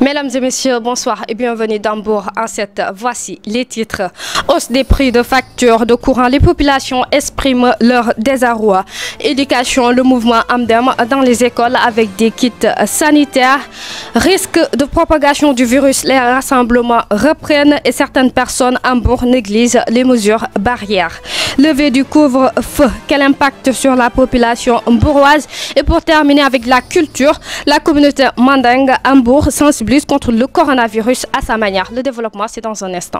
Mesdames et messieurs, bonsoir et bienvenue dans Mbour en 7. Voici les titres. Hausse des prix de facture de courant, les populations expriment leur désarroi. Éducation, le mouvement Amdem dans les écoles avec des kits sanitaires. Risque de propagation du virus, les rassemblements reprennent et certaines personnes à Mbour négligent les mesures barrières. Levée du couvre-feu, quel impact sur la population mbouroise? Et pour terminer avec la culture, la communauté mandingue à Mbour sensibilise contre le coronavirus à sa manière. Le développement, c'est dans un instant.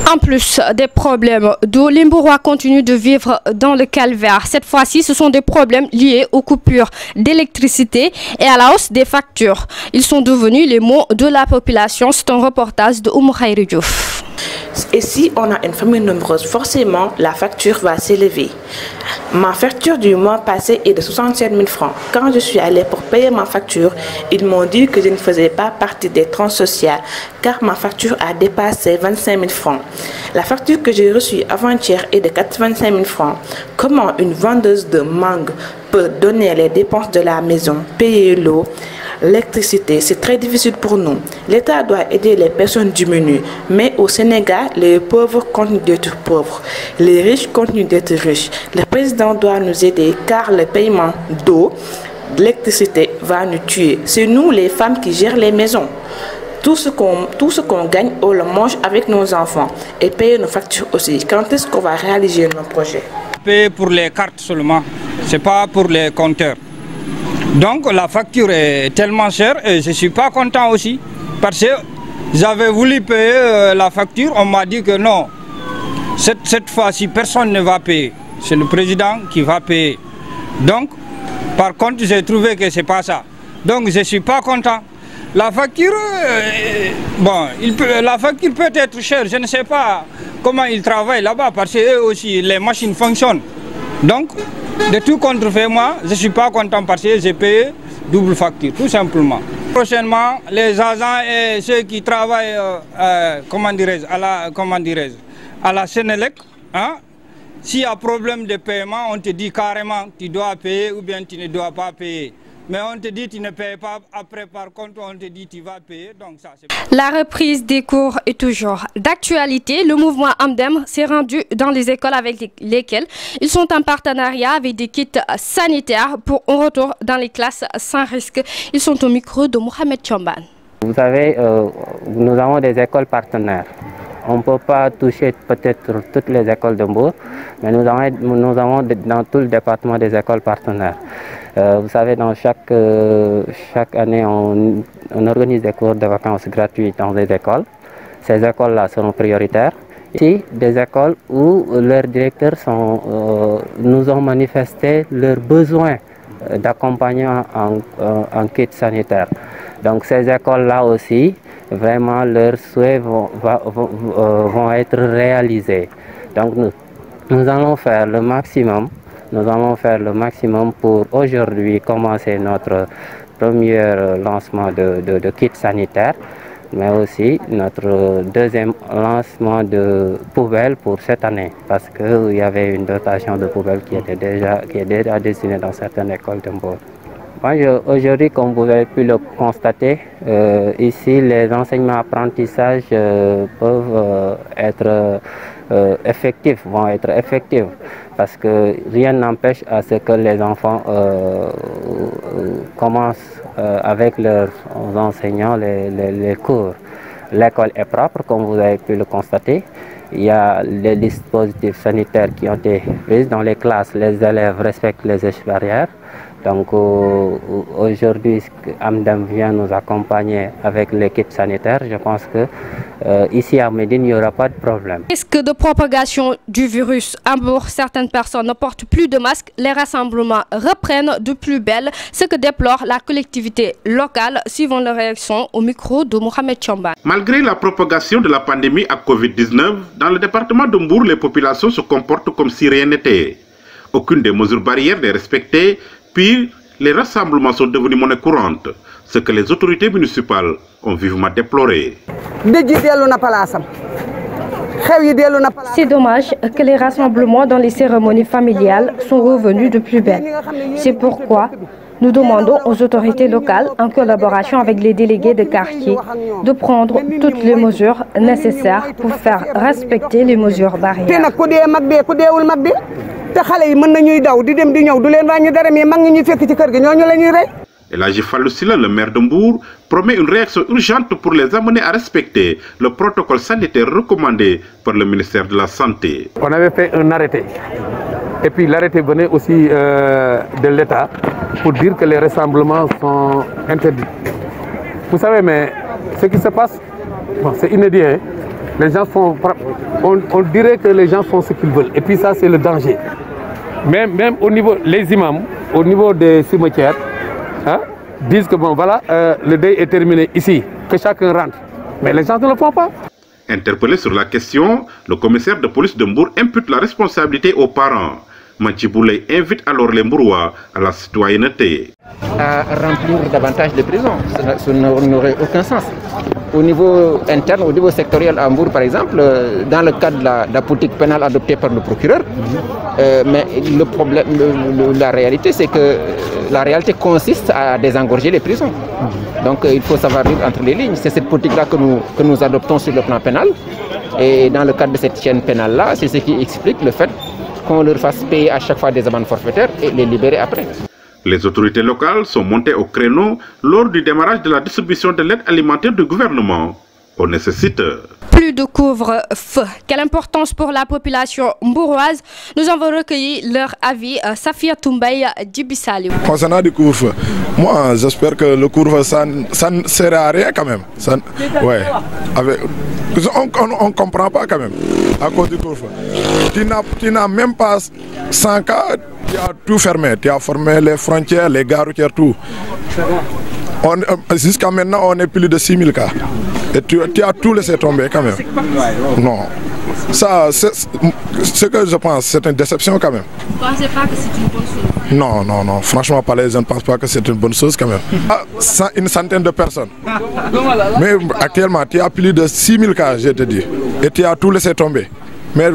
En plus des problèmes d'eau, les Mbourois continuent de vivre dans le calvaire. Cette fois-ci, ce sont des problèmes liés aux coupures d'électricité et à la hausse des factures. Ils sont devenus les maux de la population. C'est un reportage de Oumou Khairou Diouf. Et si on a une famille nombreuse, forcément, la facture va s'élever. Ma facture du mois passé est de 67 000 francs. Quand je suis allée pour payer ma facture, ils m'ont dit que je ne faisais pas partie des tranches sociales, car ma facture a dépassé 25 000 francs. La facture que j'ai reçue avant-hier est de 85 000 francs. Comment une vendeuse de mangue peut donner les dépenses de la maison, payer l'eau, l'électricité? C'est très difficile pour nous. L'État doit aider les personnes diminuées, mais au Sénégal, les pauvres continuent d'être pauvres. Les riches continuent d'être riches. Le président doit nous aider car le paiement d'eau, d'électricité va nous tuer. C'est nous les femmes qui gèrent les maisons. Tout ce qu'on gagne, on le mange avec nos enfants et payer nos factures aussi. Quand est-ce qu'on va réaliser nos projets? Payer pour les cartes seulement, ce n'est pas pour les compteurs. Donc la facture est tellement chère et je ne suis pas content aussi. Parce que j'avais voulu payer la facture, on m'a dit que non. Cette fois-ci, personne ne va payer. C'est le président qui va payer. Donc, par contre, j'ai trouvé que ce n'est pas ça. Donc je ne suis pas content. La facture, la facture peut être chère. Je ne sais pas comment ils travaillent là-bas parce que eux aussi, les machines fonctionnent. Donc, de tout contre-fait, moi, je ne suis pas content parce que j'ai payé double facture, tout simplement. Prochainement, les agents et ceux qui travaillent à la Sénélec, hein, s'il y a problème de paiement, on te dit carrément tu dois payer ou bien tu ne dois pas payer. Mais on te dit tu ne payes pas, après par contre on te dit tu vas payer. Donc ça, la reprise des cours est toujours d'actualité. Le mouvement Amdem s'est rendu dans les écoles avec lesquelles ils sont en partenariat avec des kits sanitaires pour un retour dans les classes sans risque. Ils sont au micro de Mohamed Chomban. Vous savez, nous avons des écoles partenaires. On ne peut pas toucher peut-être toutes les écoles de Mbour, mais nous avons dans tout le département des écoles partenaires. Vous savez, dans chaque année, on organise des cours de vacances gratuits dans les écoles. Ces écoles-là seront prioritaires. Ici, des écoles où leurs directeurs nous ont manifesté leur besoin d'accompagnement en kit sanitaire. Donc ces écoles-là aussi, vraiment leurs souhaits vont être réalisés. Donc nous allons faire le maximum. Nous allons faire le maximum pour aujourd'hui commencer notre premier lancement de kit sanitaire, mais aussi notre deuxième lancement de poubelles pour cette année, parce qu'il y avait une dotation de poubelles qui est déjà destinée dans certaines écoles de Mbour. Aujourd'hui, comme vous avez pu le constater, ici les enseignements-apprentissages peuvent être effectifs, vont être effectifs, parce que rien n'empêche à ce que les enfants commencent avec leurs enseignants les cours. L'école est propre, comme vous avez pu le constater. Il y a les dispositifs sanitaires qui ont été pris dans les classes. Les élèves respectent les gestes barrières. Donc aujourd'hui, Amdem vient nous accompagner avec les kits sanitaires. Je pense que ici à Médine, il n'y aura pas de problème. Risque de propagation du virus. À Mbour, certaines personnes ne portent plus de masques. Les rassemblements reprennent de plus belle, ce que déplore la collectivité locale. Suivant leur réaction au micro de Mohamed Chomban. Malgré la propagation de la pandémie à Covid-19, dans le département de Mbour, les populations se comportent comme si rien n'était. Aucune des mesures barrières n'est respectée. Puis, les rassemblements sont devenus monnaie courante, ce que les autorités municipales ont vivement déploré. C'est dommage que les rassemblements dans les cérémonies familiales sont revenus de plus belle. C'est pourquoi nous demandons aux autorités locales, en collaboration avec les délégués de quartier, de prendre toutes les mesures nécessaires pour faire respecter les mesures barrières. Elhadji Fallou Sylla, le maire de Mbour, promet une réaction urgente pour les amener à respecter le protocole sanitaire recommandé par le ministère de la Santé. On avait fait un arrêté. Et puis l'arrêté venait aussi de l'État pour dire que les rassemblements sont interdits. Vous savez, mais ce qui se passe, bon, c'est inédit. Hein? Les gens font, on dirait que les gens font ce qu'ils veulent. Et puis ça, c'est le danger. Même au niveau, les imams, au niveau des cimetières, hein, disent que bon, voilà, le deuil est terminé ici, que chacun rentre. Mais les gens ne le font pas. Interpellé sur la question, le commissaire de police de Mbour impute la responsabilité aux parents. Manchiboulay invite alors les Mbourois à la citoyenneté. À remplir davantage de prisons, ça n'aurait aucun sens. Au niveau interne, au niveau sectoriel à Mbour par exemple, dans le cadre de la politique pénale adoptée par le procureur, mais le problème, la réalité c'est que la réalité consiste à désengorger les prisons. Donc il faut savoir lire entre les lignes. C'est cette politique-là que nous adoptons sur le plan pénal. Et dans le cadre de cette chaîne pénale-là, c'est ce qui explique le fait qu'on leur fasse payer à chaque fois des amendes forfaitaires et les libérer après. Les autorités locales sont montées au créneau lors du démarrage de la distribution de l'aide alimentaire du gouvernement. On nécessite plus de couvre-feu. Quelle importance pour la population mbouroise? Nous avons recueilli leur avis. Safia Toumbay Djibissali. Concernant le couvre-feu, moi j'espère que le couvre-feu ça ne sert à rien quand même. Ça, ouais. On ne comprend pas quand même à cause du couvre-feu. Tu n'as même pas 100 cas, tu as tout fermé. Tu as fermé les frontières, les gares routières, tout. Jusqu'à maintenant, on est plus de 6000 cas. Et tu as tout laissé tomber quand même. Non. Ça, ce que je pense, c'est une déception quand même. Vous ne pensez pas que c'est une bonne chose? Non, non, non. Franchement, je ne pense pas que c'est une bonne chose quand même. Une centaine de personnes. Mais actuellement, tu as plus de 6000 cas, je te dis. Et tu as tout laissé tomber. Mais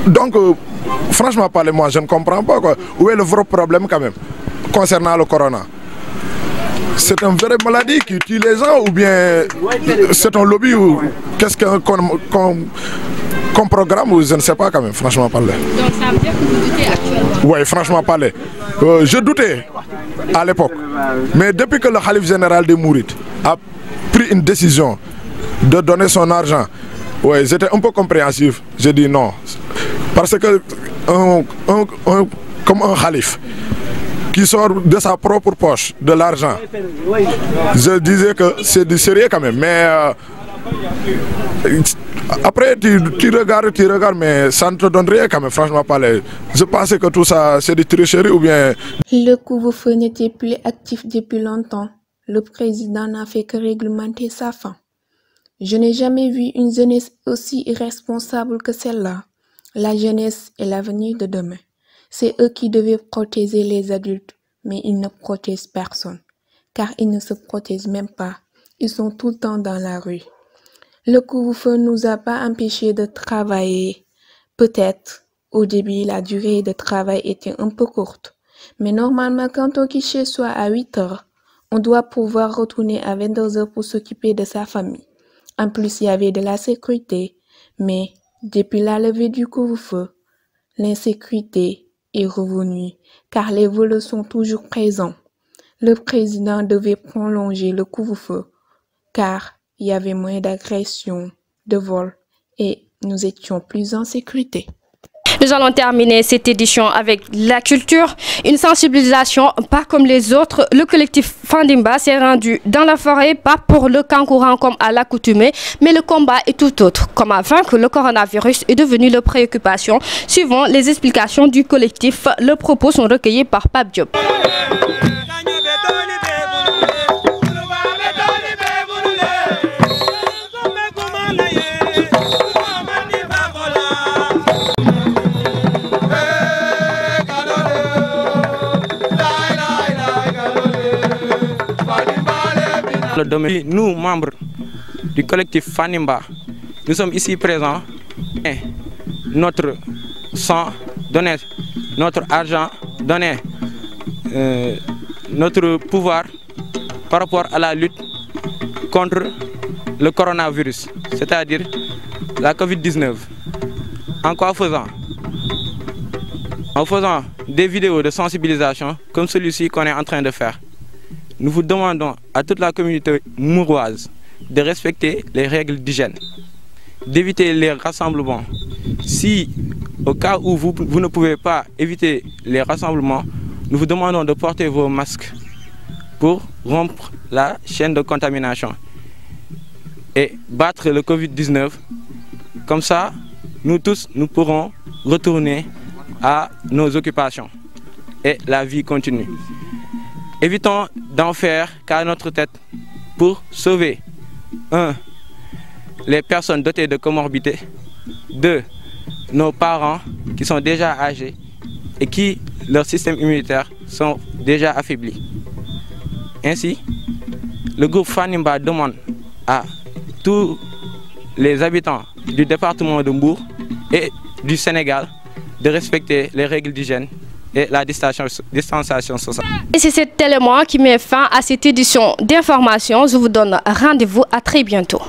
donc, franchement, moi, je ne comprends pas quoi. Où est le vrai problème quand même concernant le corona? C'est une vraie maladie qui tue les gens ou bien c'est un lobby ou qu'est-ce qu'on programme ou je ne sais pas quand même, franchement parler. Donc ça veut dire que vous doutez actuellement? Oui, franchement parler. Je doutais à l'époque. Mais depuis que le Khalif général des Mourides a pris une décision de donner son argent, ouais, j'étais un peu compréhensif. J'ai dit non. Parce que comme un Khalif qui sort de sa propre poche de l'argent, je disais que c'est du sérieux quand même. Mais après, tu regardes, mais ça ne te donne rien quand même, franchement parler. Je pensais que tout ça, c'est du tricherie ou bien... Le couvre-feu n'était plus actif depuis longtemps. Le président n'a fait que réglementer sa fin. Je n'ai jamais vu une jeunesse aussi irresponsable que celle-là. La jeunesse est l'avenir de demain. C'est eux qui devaient protéger les adultes, mais ils ne protègent personne, car ils ne se protègent même pas. Ils sont tout le temps dans la rue. Le couvre-feu ne nous a pas empêchés de travailler. Peut-être, au début, la durée de travail était un peu courte. Mais normalement, quand on quitte chez soi à 8 heures, on doit pouvoir retourner à 22 heures pour s'occuper de sa famille. En plus, il y avait de la sécurité. Mais, depuis la levée du couvre-feu, l'insécurité est revenue, car les voleurs sont toujours présents. Le président devait prolonger le couvre-feu, car il y avait moins d'agressions, de vols, et nous étions plus en sécurité. Nous allons terminer cette édition avec la culture. Une sensibilisation pas comme les autres. Le collectif Fandimba s'est rendu dans la forêt, pas pour le kangourou comme à l'accoutumée, mais le combat est tout autre. Comment vaincre le coronavirus est devenu leur préoccupation. Suivant les explications du collectif, leurs propos sont recueillis par Pape Diop. Nous, membres du collectif Fandimba, nous sommes ici présents notre sang, donner notre argent, donner notre pouvoir par rapport à la lutte contre le coronavirus, c'est-à-dire la Covid-19. En quoi faisant? En faisant des vidéos de sensibilisation comme celui-ci qu'on est en train de faire. Nous vous demandons à toute la communauté mouroise de respecter les règles d'hygiène, d'éviter les rassemblements. Si, au cas où vous ne pouvez pas éviter les rassemblements, nous vous demandons de porter vos masques pour rompre la chaîne de contamination et battre le Covid-19. Comme ça, nous tous, nous pourrons retourner à nos occupations et la vie continue. Évitons d'en faire qu'à notre tête pour sauver 1. Les personnes dotées de comorbidité, 2. Nos parents qui sont déjà âgés et qui, leur système immunitaire, sont déjà affaiblis. Ainsi, le groupe Fanimba demande à tous les habitants du département de Mbour et du Sénégal de respecter les règles d'hygiène et la distanciation sociale. Et c'est cet élément qui met fin à cette édition d'information. Je vous donne rendez-vous à très bientôt.